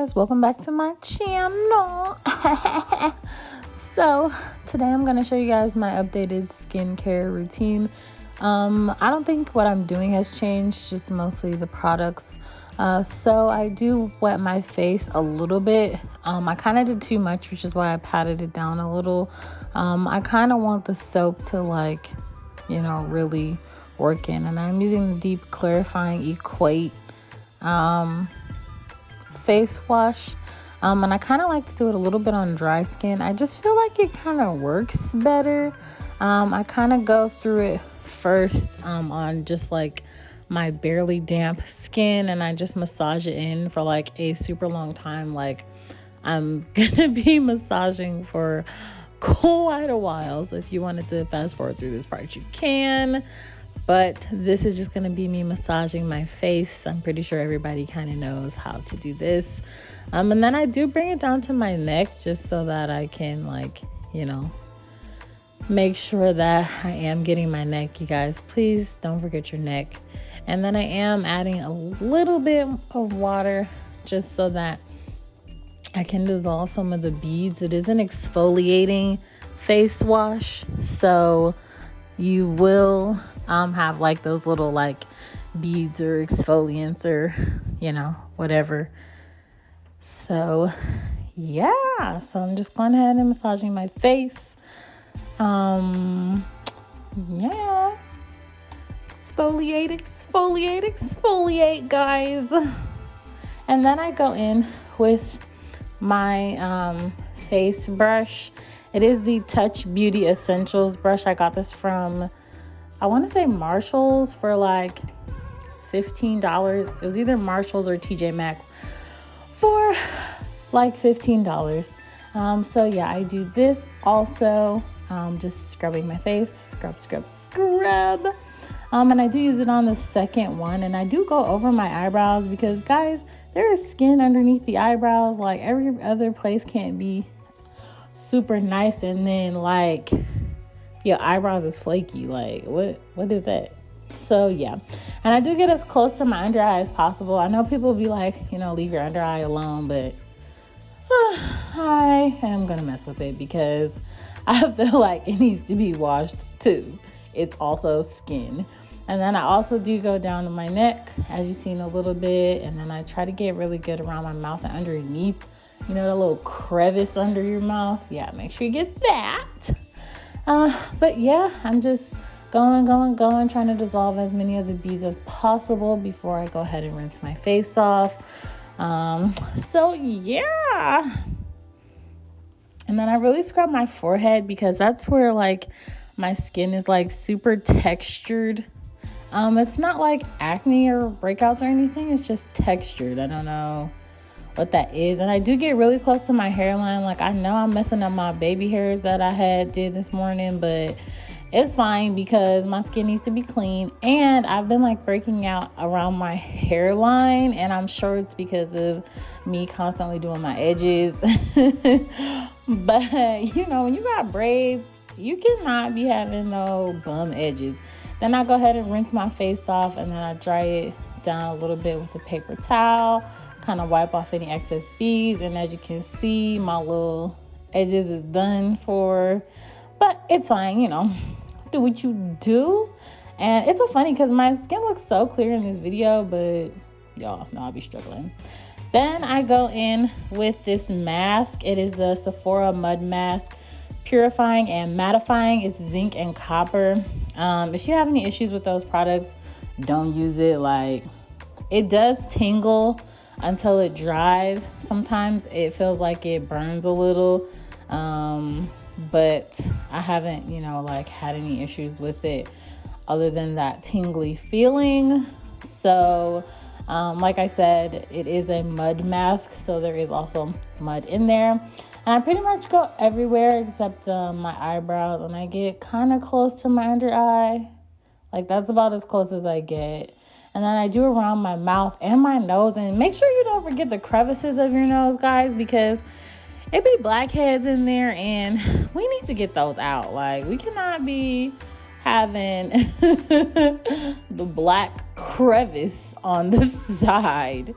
guys, welcome back to my channel. So today I'm going to show you guys my updated skincare routine. I don't think what I'm doing has changed, just mostly the products. So I do wet my face a little bit. I kind of did too much, which is why I patted it down a little. I kind of want the soap to really work in, and I'm using the deep clarifying Equate face wash. And I kind of like to do it a little bit on dry skin. I just feel like it kind of works better. I kind of go through it first on just like my barely damp skin, and I just massage it in for like a super long time. Like I'm gonna be massaging for quite a while, so if you wanted to fast forward through this part, you can. But this is just going to be me massaging my face. I'm pretty sure everybody kind of knows how to do this. And then I do bring it down to my neck just so that I can make sure that I am getting my neck. You guys, please don't forget your neck. And then I am adding a little bit of water just so that I can dissolve some of the beads. It is an exfoliating face wash, so you will have like those little like beads or exfoliants or whatever. So yeah, so I'm just going ahead and massaging my face. Exfoliate, guys. And then I go in with my face brush. It is the Touch Beauty Essentials brush. I got this from, I want to say Marshalls for like $15. It was either Marshalls or TJ Maxx for like $15. So yeah, I do this also. Just scrubbing my face, scrub. And I do use it on the second one, and I do go over my eyebrows because, guys, there is skin underneath the eyebrows. Like every other place can't be super nice, and then like your eyebrows is flaky. Like what is that? So yeah, and I do get as close to my under eye as possible. I know people be like, leave your under eye alone, but I am gonna mess with it because I feel like it needs to be washed too. It's also skin. And then I also do go down to my neck, as you've seen a little bit, and then I try to get really good around my mouth and underneath. The little crevice under your mouth. Yeah, make sure you get that. But yeah, I'm just going, trying to dissolve as many of the beads as possible before I go ahead and rinse my face off. So yeah. And then I really scrub my forehead because that's where like my skin is like super textured. It's not like acne or breakouts or anything. It's just textured. I don't know what that is. And I do get really close to my hairline. Like I know I'm messing up my baby hairs that I did this morning, but it's fine because my skin needs to be clean. And I've been like breaking out around my hairline, and I'm sure it's because of me constantly doing my edges. But when you got braids, you cannot be having no bum edges. Then I go ahead and rinse my face off, and then I dry it down a little bit with a paper towel, kind of wipe off any excess beads. And as you can see, my little edges is done for, but it's fine, do what you do. And it's so funny because my skin looks so clear in this video, but y'all know I'll be struggling. Then I go in with this mask. It is the Sephora Mud Mask, purifying and mattifying. It's zinc and copper. If you have any issues with those products, don't use it. Like, it does tingle until it dries. Sometimes it feels like it burns a little, but I haven't had any issues with it other than that tingly feeling. So like I said, it is a mud mask, so there is also mud in there. And I pretty much go everywhere except my eyebrows, and I get kind of close to my under eye. Like that's about as close as I get. And then I do around my mouth and my nose. And make sure you don't forget the crevices of your nose, guys, because it be blackheads in there, and we need to get those out. Like we cannot be having the black crevice on the side.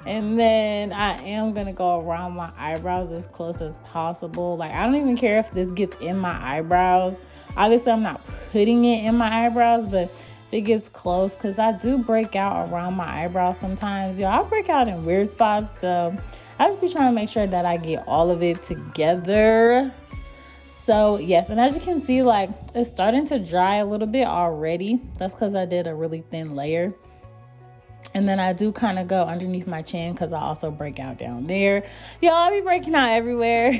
And then I am going to go around my eyebrows as close as possible. Like, I don't even care if this gets in my eyebrows. Obviously, I'm not putting it in my eyebrows, but if it gets close, because I do break out around my eyebrows sometimes. Yo, I break out in weird spots, so I would be trying to make sure that I get all of it together. So, yes, and as you can see, like, it's starting to dry a little bit already. That's because I did a really thin layer. And then I do kind of go underneath my chin because I also break out down there. Y'all, I be breaking out everywhere.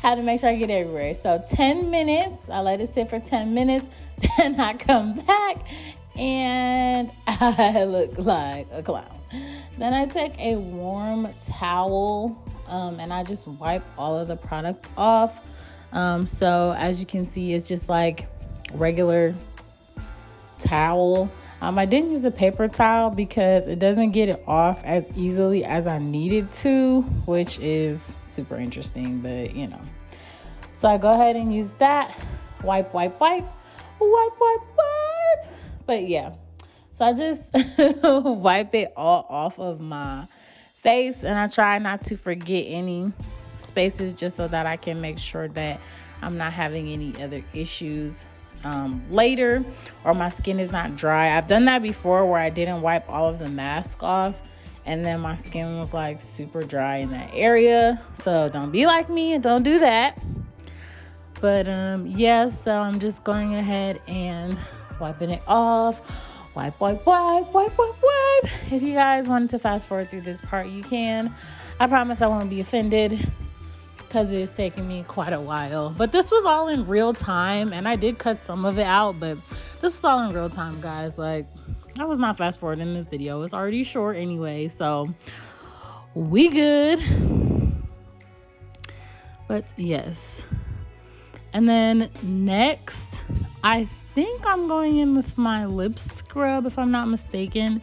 Had to make sure I get everywhere. So 10 minutes. I let it sit for 10 minutes. Then I come back and I look like a clown. Then I take a warm towel and I just wipe all of the product off. So as you can see, it's just like regular towel. I didn't use a paper towel because it doesn't get it off as easily as I needed to, which is super interesting, but you know. So I go ahead and use that. Wipe, wipe, wipe, wipe, wipe, wipe. But yeah, so I just wipe it all off of my face, and I try not to forget any spaces just so that I can make sure that I'm not having any other issues later, or my skin is not dry. I've done that before where I didn't wipe all of the mask off and then my skin was like super dry in that area. So don't be like me and don't do that. But yeah, so I'm just going ahead and wiping it off. Wipe, wipe, wipe, wipe, wipe, wipe. If you guys wanted to fast forward through this part, you can. I promise I won't be offended, because it is taking me quite a while. But this was all in real time, and I did cut some of it out, but this was all in real time, guys. Like, I was not fast forwarding this video. It's already short anyway, so we good. But yes. And then next, I think I'm going in with my lip scrub, if I'm not mistaken.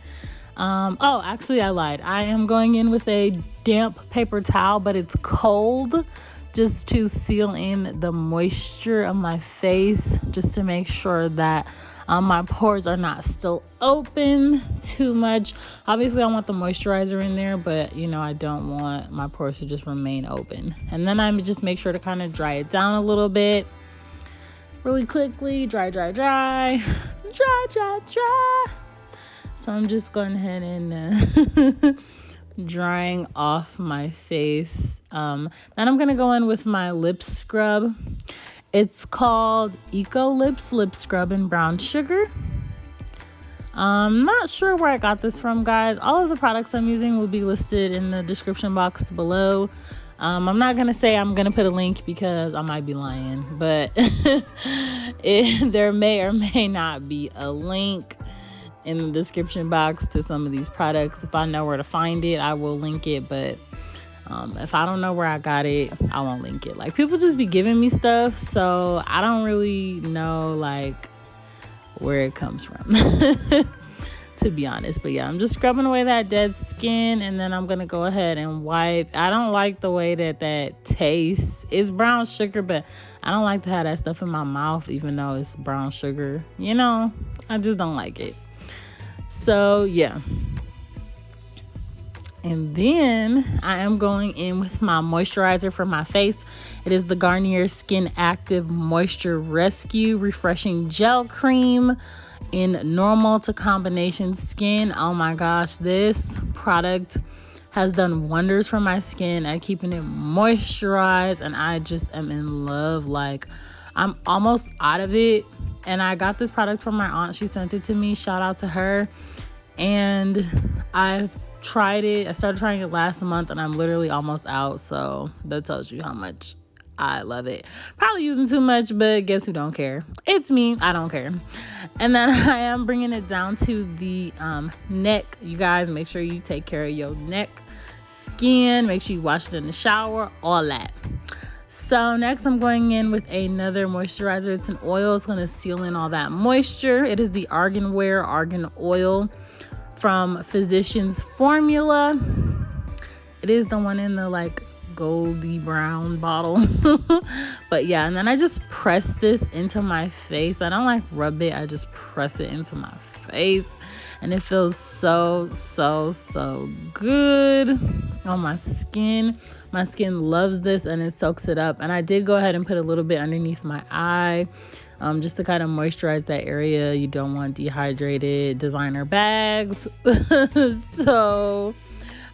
Oh, actually I lied. I am going in with a damp paper towel, but it's cold, just to seal in the moisture of my face, just to make sure that my pores are not still open too much. Obviously I want the moisturizer in there, but you know, I don't want my pores to just remain open. And then I just make sure to kind of dry it down a little bit really quickly. Dry, dry, dry, dry, dry, dry. So I'm just going ahead and drying off my face. Then I'm going to go in with my lip scrub. It's called Eco Lips Lip Scrub in Brown Sugar. I'm not sure where I got this from, guys. All of the products I'm using will be listed in the description box below. I'm not going to say I'm going to put a link because I might be lying, but there may or may not be a link in the description box to some of these products. If I know where to find it, I will link it, but if I don't know where I got it, I won't link it. Like, people just be giving me stuff, so I don't really know like where it comes from to be honest. But yeah, I'm just scrubbing away that dead skin, and then I'm gonna go ahead and wipe. I don't like the way that tastes. It's brown sugar, but I don't like to have that stuff in my mouth, even though it's brown sugar, you know. I just don't like it. So yeah, and then I am going in with my moisturizer for my face. It is the Garnier Skin Active Moisture Rescue Refreshing Gel Cream in normal to combination skin. Oh my gosh, this product has done wonders for my skin at keeping it moisturized, and I just am in love. Like, I'm almost out of it, and I got this product from my aunt. She sent it to me. Shout out to her. And I've tried it. I started trying it last month, and I'm literally almost out. So that tells you how much I love it. Probably using too much, but guess who don't care? It's me. I don't care. And then I am bringing it down to the neck. You guys, make sure you take care of your neck, skin. Make sure you wash it in the shower, all that. So next I'm going in with another moisturizer. It's an oil. It's going to seal in all that moisture. It is the Argan Argan Oil from Physicians Formula. It is the one in the like goldy brown bottle. But yeah, and then I just press this into my face. I don't like rub it. I just press it into my face. and it feels so good on my skin. My skin loves this, and it soaks it up. And I did go ahead and put a little bit underneath my eye, just to kind of moisturize that area. You don't want dehydrated designer bags. So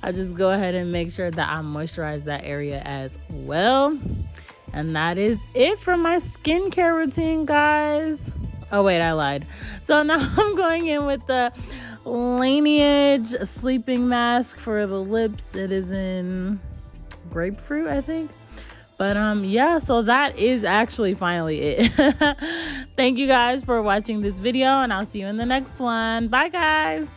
I just go ahead and make sure that I moisturize that area as well. And that is it for my skincare routine, guys. Oh wait, I lied. So now I'm going in with the Laniege sleeping mask for the lips. It is in grapefruit, I think. But yeah, so that is actually finally it. Thank you guys for watching this video, and I'll see you in the next one. Bye, guys.